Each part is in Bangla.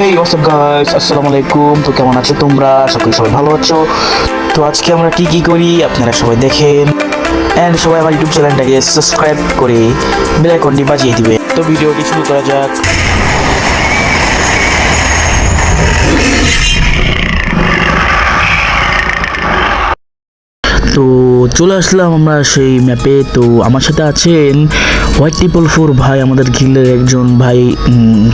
হেই হোয়াটসঅ্যাপ গাইস, আসসালামু আলাইকুম। তো কেমন আছো তোমরা? সকলে সবাই ভালো আছো? তো আজকে আমরা কি করি আপনারা সবাই দেখেন, এন্ড সবাই আমার ইউটিউব চ্যানেলটাকে সাবস্ক্রাইব করে বেল আইকনটি বাজিয়ে দিবে। তো ভিডিওটি শুরু করা যাক। তো চলে আসলাম আমরা সেই ম্যাপে। তো আমার সাথে আছেন হোয়াইট 444 ভাই, আমাদের গিল্ডের একজন ভাই,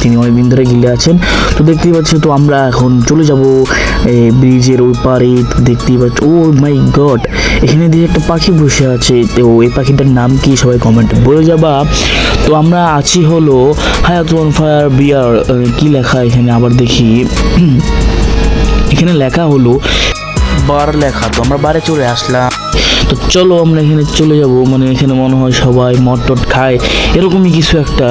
তিনি অনেকদিন ধরে গিল্ডে আছেন। তো দেখতেই পাচ্ছি, তো আমরা এখন চলে যাব ব্রিজের ওই পারে। দেখতেই পাচ্ছি, ও মাই গড, এখানে দিয়ে একটা পাখি বসে আছে। তো এই পাখিটার নাম কি সবাই কমেন্টে বলে যাবা। তো আমরা আছি হলো হায়াত ওয়ান ফায়ার বিয়ার। কি লেখা এখানে আবার দেখি, এখানে লেখা হলো বার লেখা। তো আমরা বারে চলে আসলাম। তো চলো আমরা এখানে চলে যাব। মানে এখানে মনে হয় সবাই মদ টট খায়, এরকমই কিছু একটা।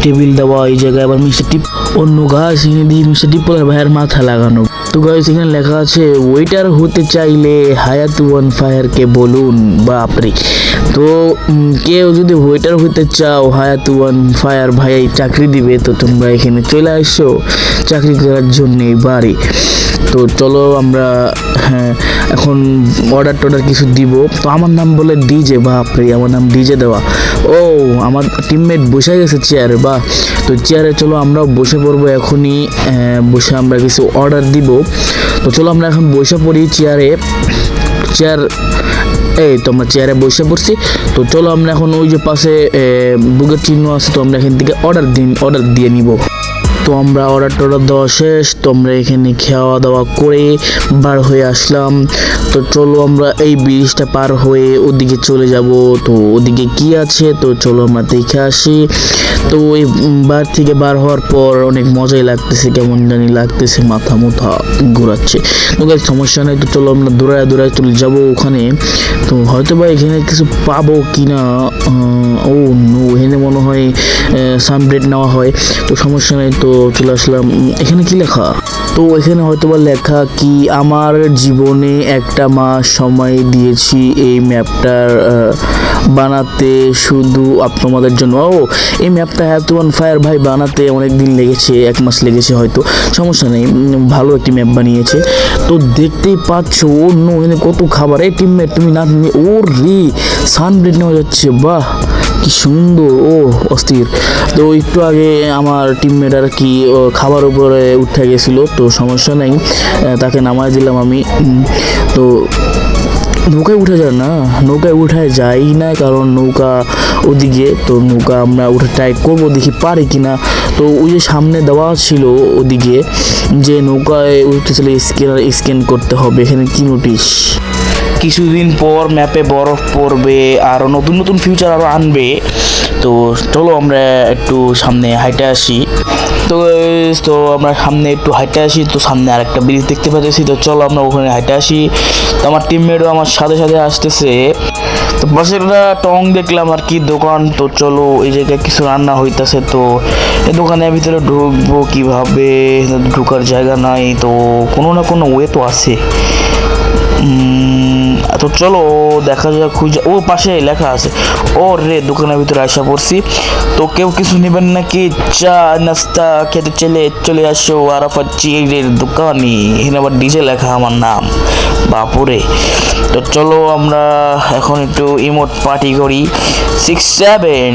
টেবিল দেওয়া এই জায়গায়, আবার মিস্টার টিপ অন্য গাছ এখানে দিয়ে মিস্টার টিপলের ভাইয়ের মাথা লাগানো। তো গাইস এখানে লেখা আছে ওয়েটার হতে চাইলে হায়াত ওয়ান ফায়ারকে বলুন। বাপরে! তো কেউ যদি ওয়েটার হতে চাও, হায়াত ওয়ান ফায়ার ভাই চাকরি দিবে। তো তোমরা এখানে চলে আসো চাকরি করার জন্য বাড়ি। তো চলো আমরা এখন অর্ডার কিছু দিব। তো আমার নাম বলে ডিজে। বাপরে, আমার নাম ডিজে দেওয়া। ও, আমার টিমমেট বসে গেছে চেয়ারে। বা তো চেয়ারে চলো আমরাও বসে পড়বো এখনই। বসে আমরা কিছু অর্ডার দিব। তো চলো আমরা এখন বসে পড়ি চেয়ারে। এই তো আমরা চেয়ারে বসে পড়ছি। তো চলো আমরা এখন ওই যে পাশে বুকের চিহ্ন আছে, তো আমরা এখান থেকে অর্ডার দিয়ে নিব। তো আমরা অর্ডার দেওয়া শেষ। তো আমরা এখানে খাওয়া দাওয়া করে বার হয়ে আসলাম। তো চলো আমরা এই ব্রিজটা পার হয়ে ওদিকে চলে যাব। তো ওদিকে কি আছে, তো চলো আমরা দেখে আসি। তো এই বার থেকে বার হওয়ার পর অনেক মজাই লাগতেছে, কেমন জানি লাগতেছে, মাথা ঘোরাচ্ছে। তো গাইস সমস্যা নেই, তো চলো আমরা দৌড়ায় চলে যাব ওখানে। তো হয়তো বা এখানে কিছু পাবো কিনা। ও নো, এখানে মনে হয় সানব্রেড নেওয়া হয়। তো সমস্যা নেই, তো চলে আসলাম। এখানে কি লেখা? তো এখানে হয়তো বা লেখা কি, আমার জীবনে একটা মাস সময় দিয়েছি এই ম্যাপটার বানাতে, শুধু আপনাদের জন্য। ও, এই ম্যাপটা হায়াত ওয়ান ফায়ার ভাই বানাতে অনেক দিন লেগেছে, 1 মাস লেগেছে হয়তো। সমস্যা নেই, ভালো একটি ম্যাপ বানিয়েছে। তো দেখতেই পাচ্ছ ও নো, এখানে কত খাবার। এই টিমমেট তুমি না, ও রে, সানব্রেড নেওয়া যাচ্ছে। বাহ, কি সুন্দর, ও অস্থির। তো একটু আগে আমার টিমমেট আর কি খাবার উপরে উঠে গেছিলো। তো সমস্যা নেই, তাকে নামায় দিলাম আমি। তো নৌকায় উঠে যায় না, নৌকায় উঠায় যাই না, কারণ নৌকা ওদিকে। তো নৌকা আমরা উঠে ট্রাই করবো, দেখি পারি কিনা। তো ওই যে সামনে দেওয়া ছিল ওদিকে যে নৌকায় উঠতেছিল স্ক্যান করতে হবে। এখানে কি নোটিশ, কিছুদিন পর ম্যাপে বরফ পড়বে, আরও নতুন ফিউচার আরও আনবে। তো চলো আমরা একটু সামনে হাইটে আসি। তো আমরা সামনে একটু হাইটে আসি। তো সামনে আর একটা ব্রিজ দেখতে পাচ্ছি। তো চলো আমরা ওখানে হাইটে আসি। তো আমার টিমমেটও আমার সাথে আসতেছে। তো পাশে একটা টং দেখলাম আর কি দোকান। তো চলো এই জায়গায় কিছু রান্না হইতেছে। তো এই দোকানের ভিতরে ঢুকবো কিভাবে, ঢুকার জায়গা নাই। তো কোনো না কোনো ওয়ে তো আছে। তো চলো দেখা যাক, খুঁজে। ও পাশে লেখা আছে। ও রে, দোকানের ভিতরে আসা পড়ছি। তো কেউ কিছু নেবেন নাকি? চা নাস্তা খেতে চলে আসো আরাফাত চিয়ের দোকানে। এখানে আবার ডিজে লেখা আমার নাম, বাপুরে। তো চলো আমরা এখন একটু ইমোট পার্টি করি। 6-7।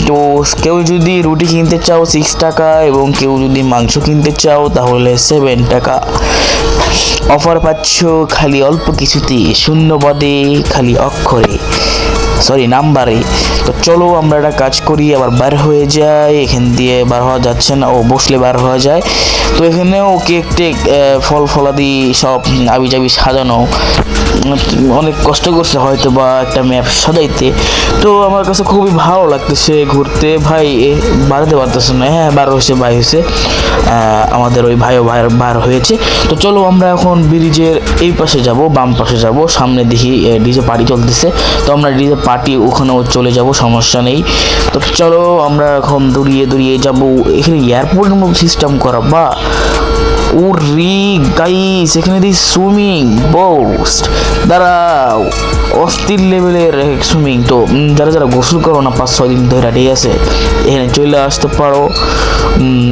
তো কেউ যদি রুটি কিনতে চাও 6 টাকা, এবং কেউ যদি মাংস কিনতে চাও তাহলে 7 টাকা অফার পাচ্ছ। খালি অল্প কিছুতে, শূন্যপদে, খালি অক্ষরে, সরি নাম্বারে। তো চলো আমরা একটা কাজ করি, আবার বার হয়ে যায়। এখান দিয়ে বার হওয়া যাচ্ছে না, ও বসলে বার হওয়া যায়। তো এখানেও কেক টেক ফলাদি সব আবিজাবি সাজানো। অনেক কষ্ট করছে হয়তো বা একটা ম্যাপ সাজাইতে। তো আমার কাছে খুবই ভালো লাগতেছে ঘুরতে। ভাই বাড়াতে পারতেছে না। হ্যাঁ, বার হয়েছে আমাদের ওই ভাইও বার হয়েছে। তো চলো আমরা এখন ব্রিজের এই পাশে যাব, বাম পাশে যাব। সামনে দেখি ডিজে পার্টি চলতেছে। তো আমরা ডিজে পার্টি ওখানেও চলে যাব, সমস্যা নেই। তো চলো আমরা এখন দৌড়িয়ে যাব। এখানে এয়ারপোর্টের মতো সিস্টেম করা, বা ও ওরে গাইস, এখানে দি সুইমিং বোস্ট, দাঁড়াও, অস্থির লেভেলের সুইমিং। তো যারা যারা গোসল করো না 5-6 দিন ধরে, ঠিক আছে, এখানে চলে আসতে পারো।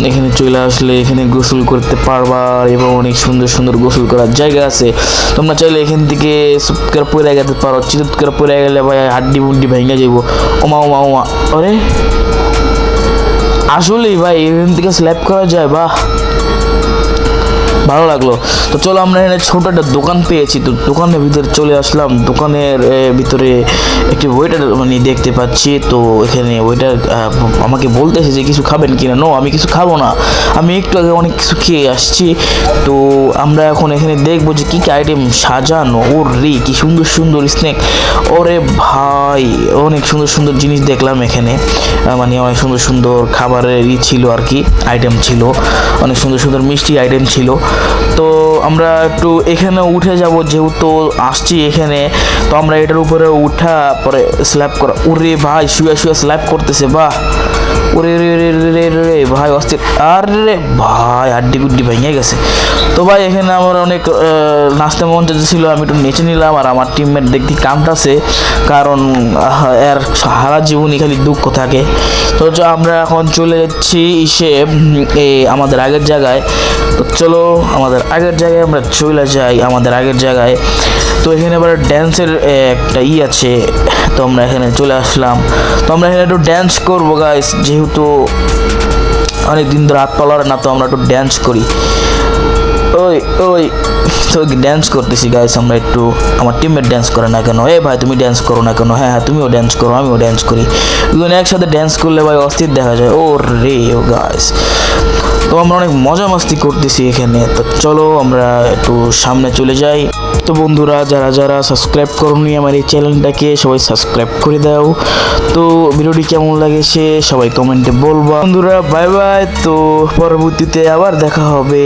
এখানে চলে আসলে এখানে গোসল করতে পারবা এবং অনেক সুন্দর সুন্দর গোসল করার জায়গা আছে। তোমরা চাইলে এখান থেকে সুৎকার পরে গেতে পারো, চিৎকার পরে গেলে ভাই হাড্ডি মুড্ডি ভেঙে যাবো। ওমা ওমা ওমা, আরে আসলেই ভাই এখান থেকে স্ল্যাপ করা যায়, বাহ, ভালো লাগলো। তো চলো, আমরা এখানে ছোট একটা দোকান পেয়েছি, তো দোকানের ভিতরে চলে আসলাম। দোকানের ভিতরে একটি ওয়েটার মানে দেখতে পাচ্ছি। তো এখানে ওয়েটার আমাকে বলতেছে যে কিছু খাবেন কিনা। নো, আমি কিছু খাবো না, আমি একটু আগে অনেক কিছু খেয়ে আসছি। তো আমরা এখন এখানে দেখবো যে কী কী আইটেম সাজানো। ওর রে, কি সুন্দর সুন্দর স্ন্যাক, ওরে ভাই অনেক সুন্দর সুন্দর জিনিস দেখলাম এখানে। মানে অনেক সুন্দর সুন্দর খাবারের ছিল আর কি, আইটেম ছিল, অনেক সুন্দর সুন্দর মিষ্টি আইটেম ছিল। তো আমরা একটু এখানে উঠে যাব, যেহেতু আসছি এখানে। তো আমরা এটার উপরে উঠা পরে স্ল্যাপ করা। ওরে ভাই শুয়ে শুয়ে স্ল্যাপ করতেছে, বাহ, ওরে রে রে রে রে ভাই অস্থির। আরে ভাই হাড্ডি গুড্ডি ভেঙে গেছে। তো ভাই এখানে আমার অনেক নাচতে মন ছিল, আমি একটু নেচে নিলাম। আর আমার টিমমেট দেখতে কামটাছে, কারণ এর সারা জীবনই খালি দুঃখ থাকে। তো আমরা এখন চলে যাচ্ছি আমাদের আগের জায়গায়। তো চলো আমাদের আগের জায়গায় আমরা চলে যাই, আমাদের আগের জায়গায়। তো এখানে আবার ড্যান্সের একটা আছে। তো আমরা এখানে চলে আসলাম। তো আমরা এখানে একটু ড্যান্স করবো গাইস, যেহেতু অনেক দিন ধরে হাত পালার না, তো আমরা একটু ড্যান্স করি। ওই ওই তো ড্যান্স করতেছি গাইস আমরা একটু। আমার টিমমেট ড্যান্স করে না কেন? এ ভাই তুমি ড্যান্স করো না কেন? হ্যাঁ হ্যাঁ, তুমিও ড্যান্স করো, আমিও ড্যান্স করি। দুজন একসাথে ড্যান্স করলে ভাই অস্থির দেখা যায়। ও রে ও গাইস, তো আমরা অনেক মজা মাস্তি করতেছি এখানে। তো চলো আমরা একটু সামনে চলে যাই। তো বন্ধুরা, যারা যারা সাবস্ক্রাইব করোনি আমার এই চ্যানেলটাকে, সবাই সাবস্ক্রাইব করে দাও। তো ভিডিওটি কেমন লাগেছে সবাই কমেন্টে বলবা। বন্ধুরা বাই বাই, তো পরবর্তীতে আবার দেখা হবে।